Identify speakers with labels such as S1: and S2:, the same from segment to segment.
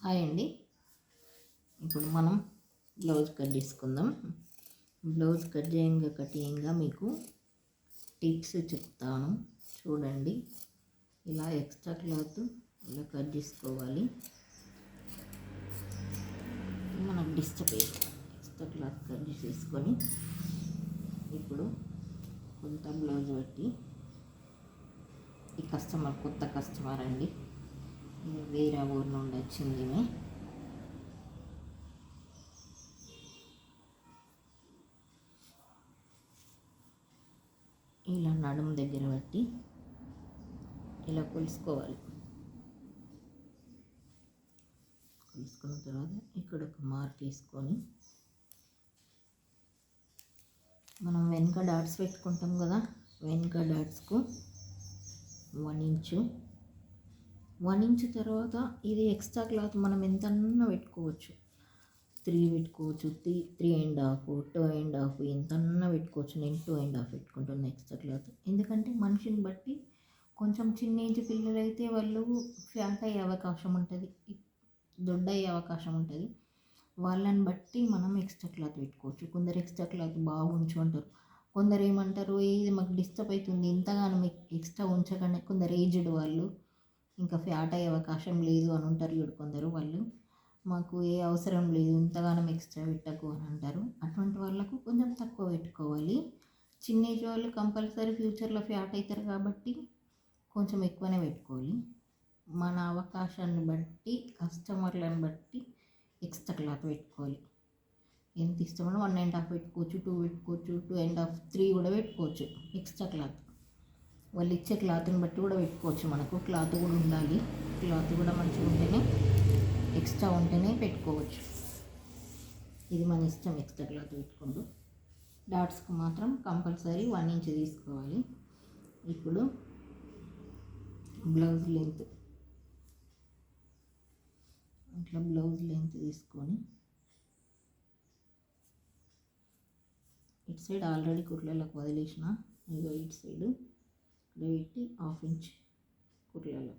S1: Hi అండి. ఇప్పుడు మనం బ్లౌజ్ కట్ చేసుకుందాం. బ్లౌజ్ కటింగ్గా మీకు టిప్స్ చెప్తాను చూడండి. ఇలా ఎక్స్ట్రా క్లాత్ ఇలా కట్ చేసుకోవాలి. మనం డిస్టర్బ్ ఎక్స్ట్రా క్లాత్ కట్ చేసేసుకొని ఇప్పుడు కొంత బ్లౌజ్ పెట్టి ఈ కొత్త కస్టమర్ అండి, వేరే ఊరు నుండి వచ్చింది. ఇలా నడుము దగ్గర పెట్టి ఇలా కొలుసుకోవాలి. కొలుసుకున్న తర్వాత ఇక్కడ ఒక మార్క్ వేసుకొని మనం వెనుక డాట్స్ పెట్టుకుంటాం కదా, వెనుక డాట్స్కు 1 ఇంచు తర్వాత ఇది ఎక్స్ట్రా క్లాత్ మనం ఎంతన్నా పెట్టుకోవచ్చు. 3 పెట్టుకోవచ్చు, 3.5, 2.5 ఎంతన్నా పెట్టుకోవచ్చు. నేను 2.5 పెట్టుకుంటున్నాను ఎక్స్ట్రా క్లాత్. ఎందుకంటే మనిషిని బట్టి కొంచెం చిన్న ఏజ్ పిల్లలు అయితే వాళ్ళు ఫ్యాట్ అయ్యే అవకాశం ఉంటుంది, దొడ్డ అయ్యే అవకాశం ఉంటుంది. వాళ్ళని బట్టి మనం ఎక్స్ట్రా క్లాత్ పెట్టుకోవచ్చు. కొందరు ఎక్స్ట్రా క్లాత్ బాగా ఉంచుకుంటారు, కొందరు ఏమంటారు ఇది మాకు డిస్టర్బ్ అవుతుంది ఇంతగానో మీకు ఎక్స్ట్రా ఉంచకండి. కొందరు ఏజ్డ్ వాళ్ళు ఇంకా ఫ్యాట్ అయ్యే అవకాశం లేదు అని ఉంటారు చూడు కొందరు, వాళ్ళు మాకు ఏ అవసరం లేదు ఇంతగానం ఎక్స్ట్రా పెట్టకు అని అంటారు. అటువంటి వాళ్ళకు కొంచెం తక్కువ పెట్టుకోవాలి. చిన్న ఏజ్ వాళ్ళు కంపల్సరీ ఫ్యూచర్లో ఫ్యాట్ అవుతారు కాబట్టి కొంచెం ఎక్కువనే పెట్టుకోవాలి. మన అవకాశాన్ని బట్టి కస్టమర్లను బట్టి ఎక్స్ట్రా క్లాత్ పెట్టుకోవాలి. ఎంత ఇష్టమో 1.5 పెట్టుకోవచ్చు, 2 పెట్టుకోవచ్చు, 2.5, 3 కూడా పెట్టుకోవచ్చు. ఎక్స్ట్రా క్లాత్ వాళ్ళు ఇచ్చే క్లాత్ని బట్టి కూడా పెట్టుకోవచ్చు. మనకు క్లాత్ కూడా ఉండాలి, క్లాత్ కూడా మంచిగా ఉంటేనే ఎక్స్ట్రా ఉంటేనే పెట్టుకోవచ్చు. ఇది మన ఇష్టం. ఎక్స్ట్రా క్లాత్ పెట్టుకుంటూ డాట్స్కి మాత్రం కంపల్సరీ 1 ఇంచ్ తీసుకోవాలి. ఇప్పుడు బ్లౌజ్ లెంత్ ఇట్లా బ్లౌజ్ లెంత్ తీసుకొని ఇటు సైడ్ ఆల్రెడీ కుట్లలకు వదిలేసిన, ఇగో ఇటు సైడ్ ఇక్కడ పెట్టి 1/2 ఇంచ్ కుట్లలో.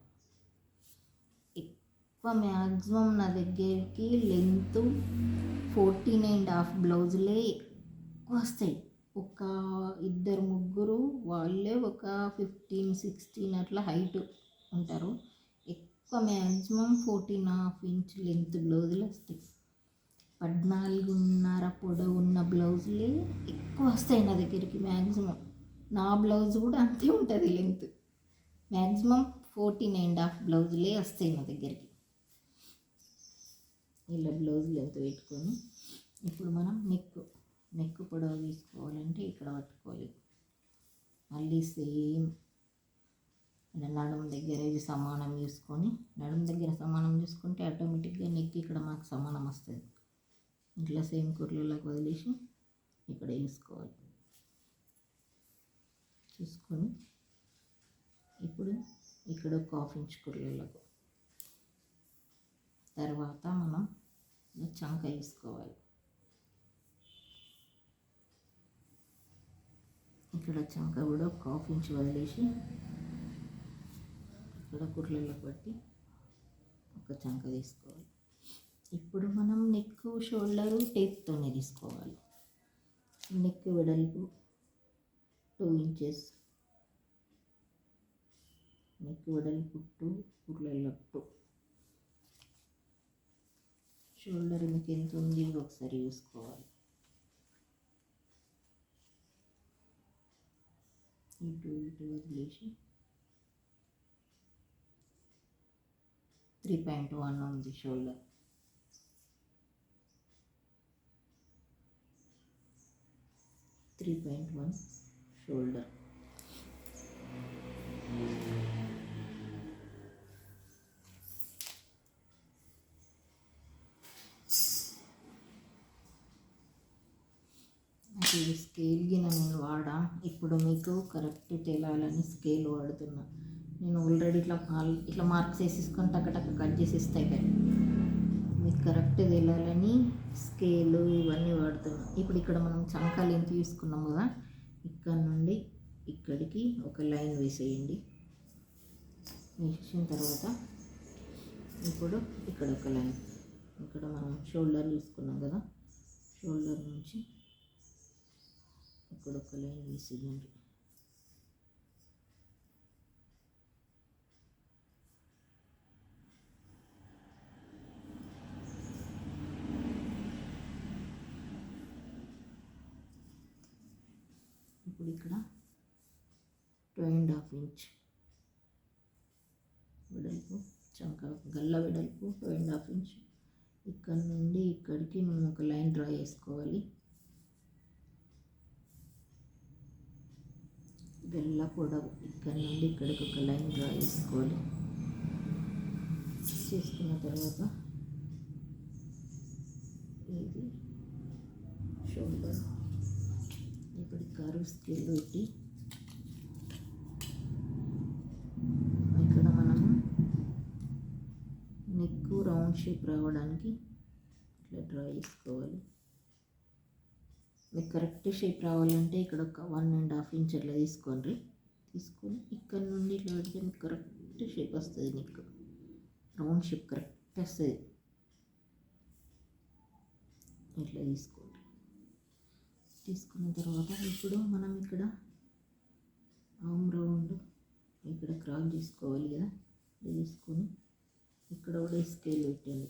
S1: ఎక్కువ మ్యాక్సిమం నా దగ్గరికి లెంత్ 14.5 బ్లౌజులే ఎక్కువ వస్తాయి. ఒక 2-3 వాళ్ళే ఒక 15-16 అట్లా హైట్ ఉంటారు. ఎక్కువ మ్యాక్సిమం 14.5 ఇంచ్ లెంత్ బ్లౌజులు వస్తాయి. 14.5 పొడవు ఉన్న బ్లౌజులే ఎక్కువ వస్తాయి నా దగ్గరికి. మ్యాక్సిమం నా బ్లౌజ్ కూడా అంతే ఉంటుంది లెంత్. మ్యాక్సిమం 14.5 బ్లౌజులే వస్తాయి నా దగ్గరికి. ఇలా బ్లౌజ్ లెంత్ పెట్టుకొని ఇప్పుడు మనం నెక్ పొడవు తీసుకోవాలంటే ఇక్కడ పట్టుకోవాలి. మళ్ళీ సేమ్ నడుము దగ్గర ఇది సమానం చూసుకొని, నడుము దగ్గర సమానం చూసుకుంటే ఆటోమేటిక్గా నెక్ ఇక్కడ మనకు సమానం వస్తుంది. ఇట్లా సేమ్ కుర్రలకు వదిలేసి ఇక్కడ వేసుకోవాలి. చూసుకొని ఇప్పుడు ఇక్కడ ఒక 1/2 ఇంచ్ కుర్రలకు తర్వాత మనం చంక వేసుకోవాలి. ఇక్కడ చంక కూడా ఒక 1/2 ఇంచ్ వదిలేసి ఇక్కడ కుర్రలకు బట్టి ఒక చంక తీసుకోవాలి. ఇప్పుడు మనం నెక్ షోల్డరు టేప్తోనే తీసుకోవాలి. నెక్ వెడల్పు 2 ఇంచెస్, నెక్ వెడల్పు 2, కుర్రలకు 2. షోల్డర్ మీకు ఎంత ఉంది ఒకసారి చూసుకోవాలి. ఇటు వదిలేసి 3.1 ఉంది షోల్డర్. 3.1 షోల్డర్. ఇది స్కేల్ గిన నేను వాడా, ఇప్పుడు మీకు కరెక్ట్ తెలాలని స్కేల్ వాడుతున్నా. నేను ఆల్రెడీ ఇట్లా మార్క్స్ వేసేసుకొని టక్క కట్ చేసేస్తాయి కానీ మీకు కరెక్ట్ తెలాలని స్కేలు ఇవన్నీ వాడుతున్నా. ఇప్పుడు ఇక్కడ మనం చంక లెంత్ తీసుకున్నాం కదా, ఇక్కడ నుండి ఇక్కడికి ఒక లైన్ వేసేయండి. వేసిన తర్వాత ఇప్పుడు ఇక్కడ ఒక లైన్, ఇక్కడ మనం షోల్డర్ తీసుకున్నాం కదా, షోల్డర్ నుంచి ఇక్కడ ఒక లైన్ తీసేయండి. ఇప్పుడు ఇక్కడ 2.5 ఇంచ్ వెడల్పు, చంక గల్ల వెడల్పు 2.5 ఇంచ్. ఇక్కడ నుండి ఇక్కడికి మనం ఒక లైన్ డ్రా చేసుకోవాలి. గల్ల పొడవు ఇక్కడ నుండి ఇక్కడికి ఒక లైన్ డ్రా చేసుకోవాలి. చేసుకున్న తర్వాత ఇది షోల్డర్, ఇప్పుడు కర్వ్ స్కేల్ పెట్టి ఇక్కడ మనము నెక్ రౌండ్ షేప్ రావడానికి ఇట్లా డ్రా చేసుకోవాలి. మీకు కరెక్ట్ షేప్ రావాలంటే ఇక్కడ ఒక 1.5 ఇంచ్ అట్లా తీసుకోండి. తీసుకొని ఇక్కడ నుండి ఇట్లా పెడితే మీకు కరెక్ట్ షేప్ వస్తుంది, నెక్ రౌండ్ షేప్ కరెక్ట్ వస్తుంది. ఇట్లా తీసుకోండి. తీసుకున్న తర్వాత ఇప్పుడు మనం ఇక్కడ ఆర్మ్ రౌండ్ ఇక్కడ క్రాస్ చేసుకోవాలి కదా, ఇది తీసుకొని ఇక్కడ కూడా స్కేల్ పెట్టండి.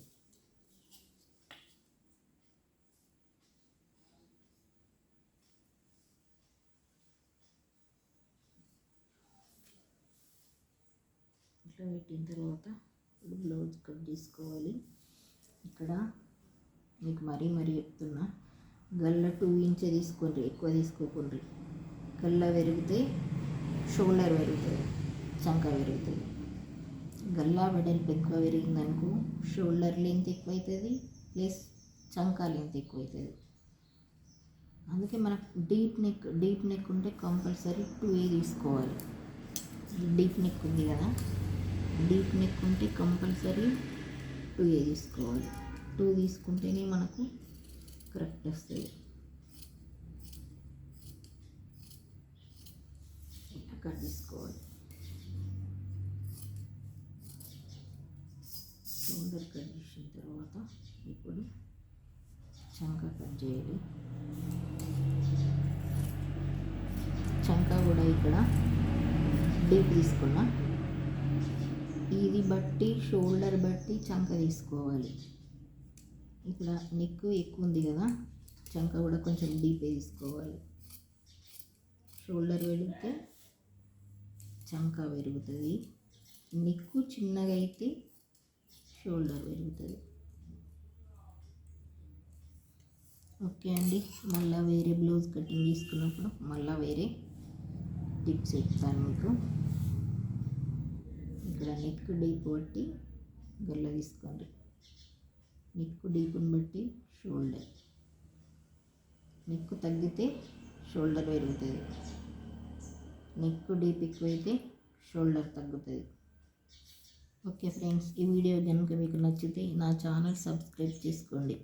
S1: ఇట్లా పెట్టిన తర్వాత ఇప్పుడు బ్లౌజ్ కట్ చేసుకోవాలి. ఇక్కడ మీకు మరీ చెప్తున్నా, గల్ల 2 ఇంచ్ తీసుకోండి, ఎక్కువ తీసుకోకండి. గల్ల పెరిగితే షోల్డర్ పెరుగుతుంది, చంక పెరుగుతుంది. గల్లా వెడల్పు ఎక్కువ పెరిగిందనుకో షోల్డర్ లెంత్ ఎక్కువ అవుతుంది, ప్లస్ చంకా లెంత్ ఎక్కువ అవుతుంది. అందుకే మనకు డీప్ నెక్ ఉంటే కంపల్సరీ 2A తీసుకోవాలి. డీప్ నెక్ ఉంది కదా, డీప్ నెక్ ఉంటే కంపల్సరీ 2A తీసుకోవాలి. 2 తీసుకుంటేనే మనకు కరెక్ట్ వస్తుంది. ఇట్లా కట్ తీసుకోవాలి. షోల్డర్ కట్ చేసిన తర్వాత ఇప్పుడు చంక కట్ చేయాలి. చంక కూడా ఇక్కడ డీప్ తీసుకున్నా, ఇది బట్టి షోల్డర్ బట్టి చంక తీసుకోవాలి. ఇక్కడ నెక్ ఎక్కువ ఉంది కదా, చంక కూడా కొంచెం డీప్ తీసుకోవాలి. షోల్డర్ పెరిగితే చంక పెరుగుతుంది, నెక్ చిన్నగా అయితే షోల్డర్ పెరుగుతుంది. ఓకే అండి, మళ్ళీ వేరే బ్లౌజ్ కటింగ్ తీసుకున్నప్పుడు మళ్ళీ వేరే టిప్స్ చెప్తాను మీకు. ఇక్కడ నెక్ డీప్ బట్టి గల్ల తీసుకోండి, నెక్ డీప్ని బట్టి షోల్డర్. నెక్ తగ్గితే షోల్డర్ పెరుగుతుంది, నెక్ డీప్ ఎక్కువైతే షోల్డర్ తగ్గుతుంది. ఓకే ఫ్రెండ్స్, ఈ వీడియో కనుక మీకు నచ్చితే నా ఛానల్ సబ్స్క్రైబ్ చేసుకోండి.